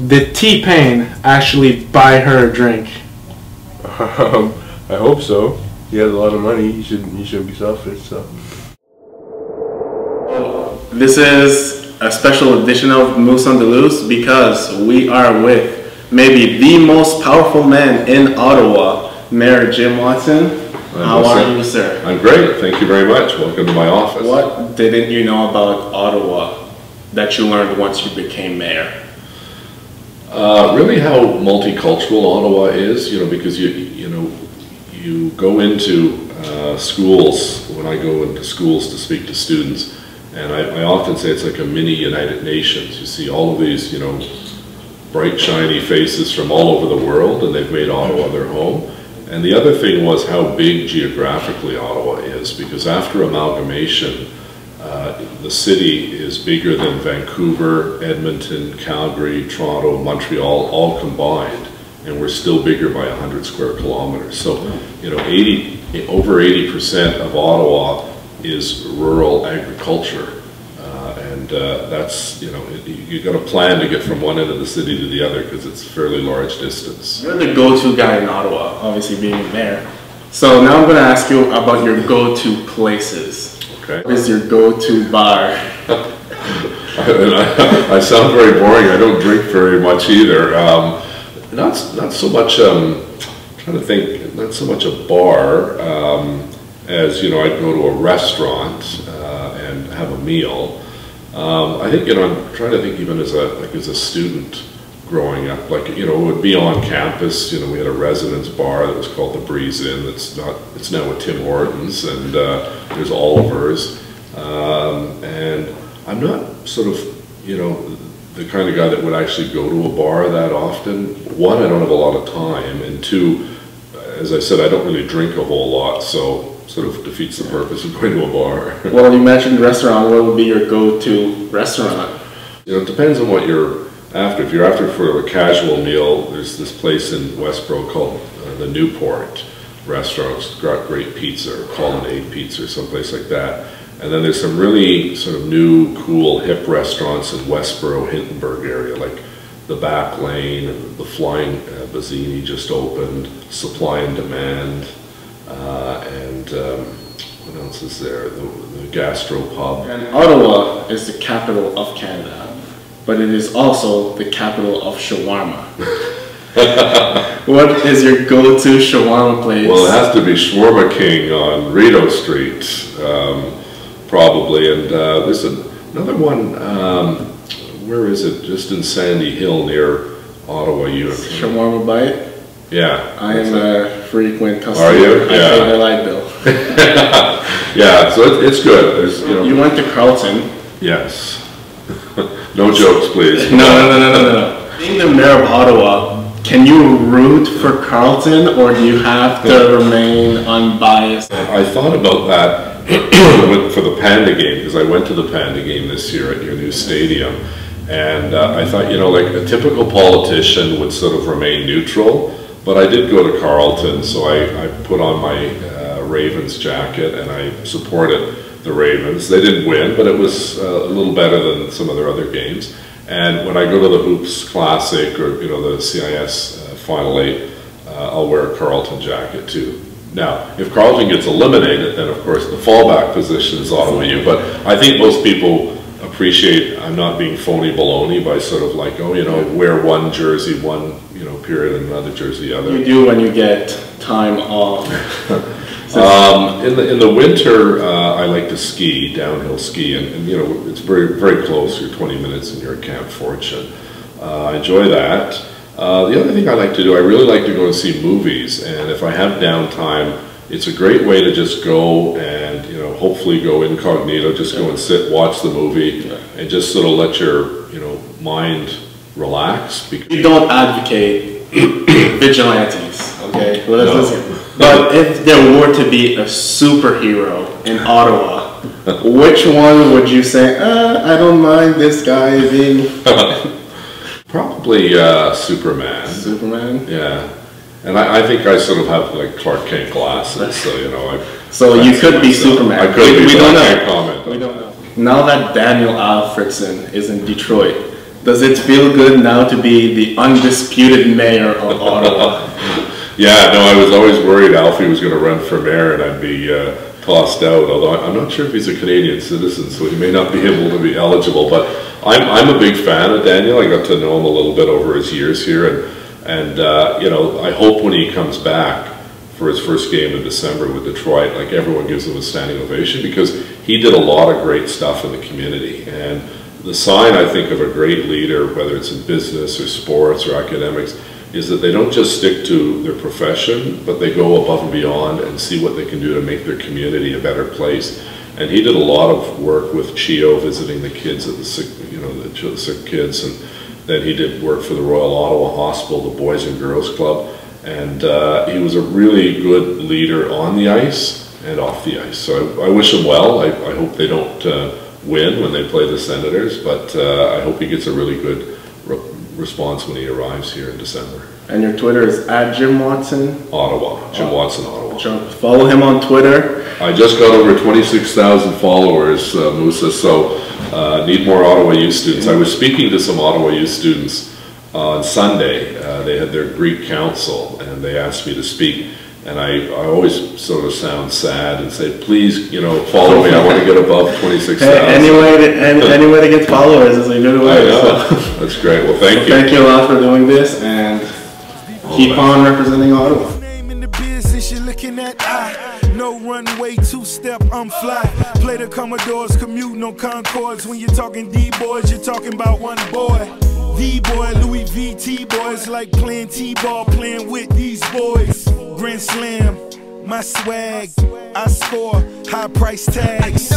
Did T-Pain actually buy her a drink? I hope so. He has a lot of money. He shouldn't be selfish. So. This is a special edition of Moose on the Loose because we are with maybe the most powerful man in Ottawa, Mayor Jim Watson. How are you, sir? I'm great. Thank you very much. Welcome to my office. What didn't you know about Ottawa that you learned once you became mayor? Really how multicultural Ottawa is, because you go into schools, when I go into schools to speak to students, and I often say it's like a mini United Nations. You see all of these, bright, shiny faces from all over the world, and they've made Ottawa their home. And the other thing was how big geographically Ottawa is, because after amalgamation, the city is bigger than Vancouver, Edmonton, Calgary, Toronto, Montreal, all combined, and we're still bigger by 100 square kilometers. So, over 80% of Ottawa is rural agriculture. That's, you got to plan to get from one end of the city to the other because it's a fairly large distance. You're the go-to guy in Ottawa, obviously being mayor. So now I'm going to ask you about your go-to places. Okay. What is your go-to bar? I sound very boring. I don't drink very much either. Not so much, trying to think, not so much a bar as, I'd go to a restaurant and have a meal. I think, I'm trying to think even as a student growing up, it would be on campus, we had a residence bar that was called the Breeze Inn. It's now a Tim Hortons, and there's Oliver's. And I'm not sort of, the kind of guy that would actually go to a bar that often. One, I don't have a lot of time, and two, as I said, I don't really drink a whole lot, so sort of defeats the purpose of going to a bar. Well, you mentioned restaurant. What would be your go-to restaurant? It depends on what you're after. If you're after for a casual meal, there's this place in Westboro called the Newport Restaurant. It's got great pizza, or Colonnade Pizza, or someplace like that. And then there's some really sort of new, cool, hip restaurants in Westboro, Hintonburg area, like the Back Lane, and the Flying Bazzini just opened, Supply and Demand. What else is there? The Gastro Pub. And Ottawa is the capital of Canada, but it is also the capital of shawarma. What is your go-to shawarma place? Well, it has to be Shawarma King on Rideau Street, probably. And there's another one, where is it? Just in Sandy Hill near Ottawa, Shawarma Bite? Yeah. I am a frequent customer. Are you? I pay my light bill. Yeah, so it's good. There's, You went to Carleton. Yes. No jokes, please. No. Being the mayor of Ottawa, can you root for Carleton, or do you have to remain unbiased? I thought about that for the Panda game, because I went to the Panda game this year at your new stadium. And I thought, like a typical politician would sort of remain neutral. But I did go to Carleton, so I put on my Ravens jacket and I supported the Ravens. They didn't win, but it was a little better than some of their other games. And when I go to the Hoops Classic or the CIS Final 8, I'll wear a Carleton jacket too. Now, if Carleton gets eliminated, then of course the fallback position is Ottawa U. But I think most people appreciate I'm not being phony baloney by sort of like, wear one jersey one period and another jersey other. You do when you get time off. In the winter, I like to ski, downhill ski, and it's very, very close. You're 20 minutes and you're at Camp Fortune. I enjoy that. The other thing I like to do, I really like to go and see movies, and if I have downtime, it's a great way to just go and hopefully go incognito, just go and sit, watch the movie, and just sort of let your mind relax. Because you don't advocate vigilantes, okay? No. But if there were to be a superhero in Ottawa, which one would you say, I don't mind this guy being... Probably Superman. Superman? Yeah. And I think I sort of have like Clark Kent glasses, so So you could be Superman. I could be, we don't know. I can't comment. We don't know. Now that Daniel Alfredson is in Detroit, Does it feel good now to be the undisputed mayor of Ottawa? Yeah, no, I was always worried Alfie was going to run for mayor and I'd be tossed out, although I'm not sure if he's a Canadian citizen, so he may not be able to be eligible, but I'm a big fan of Daniel. I got to know him a little bit over his years here, and you know, I hope when he comes back for his first game in December with Detroit, like everyone gives him a standing ovation, because he did a lot of great stuff in the community. And the sign, I think, of a great leader, whether it's in business or sports or academics, is that they don't just stick to their profession, but they go above and beyond and see what they can do to make their community a better place. And he did a lot of work with CHIO, visiting the kids at the sick, you know, the sick kids, and then he did work for the Royal Ottawa Hospital, the Boys and Girls Club, and he was a really good leader on the ice and off the ice. So I wish him well. I hope they don't win when they play the Senators, but I hope he gets a really good response when he arrives here in December. And your Twitter is @JimWatson? Ottawa, Jim Watson, Ottawa. Follow him on Twitter. I just got over 26,000 followers, Musa, so need more Ottawa U students. I was speaking to some Ottawa U students on Sunday. They had their Greek council and they asked me to speak. And I always sort of sound sad and say, please, you know, follow me. I want to get above 26,000. Hey, any way to get followers is a good way. I know. So. That's great. Well, thank you. Thank you a lot for doing this, and keep on representing Ottawa. No runway, two-step, I'm fly. Play the Commodores, commute, no Concords. When you're talking D-boys, you're talking about one boy. D-boy, Louis V, T-boys, like playing T-ball, playing with these boys. Grand Slam, my swag, I score, high price tags.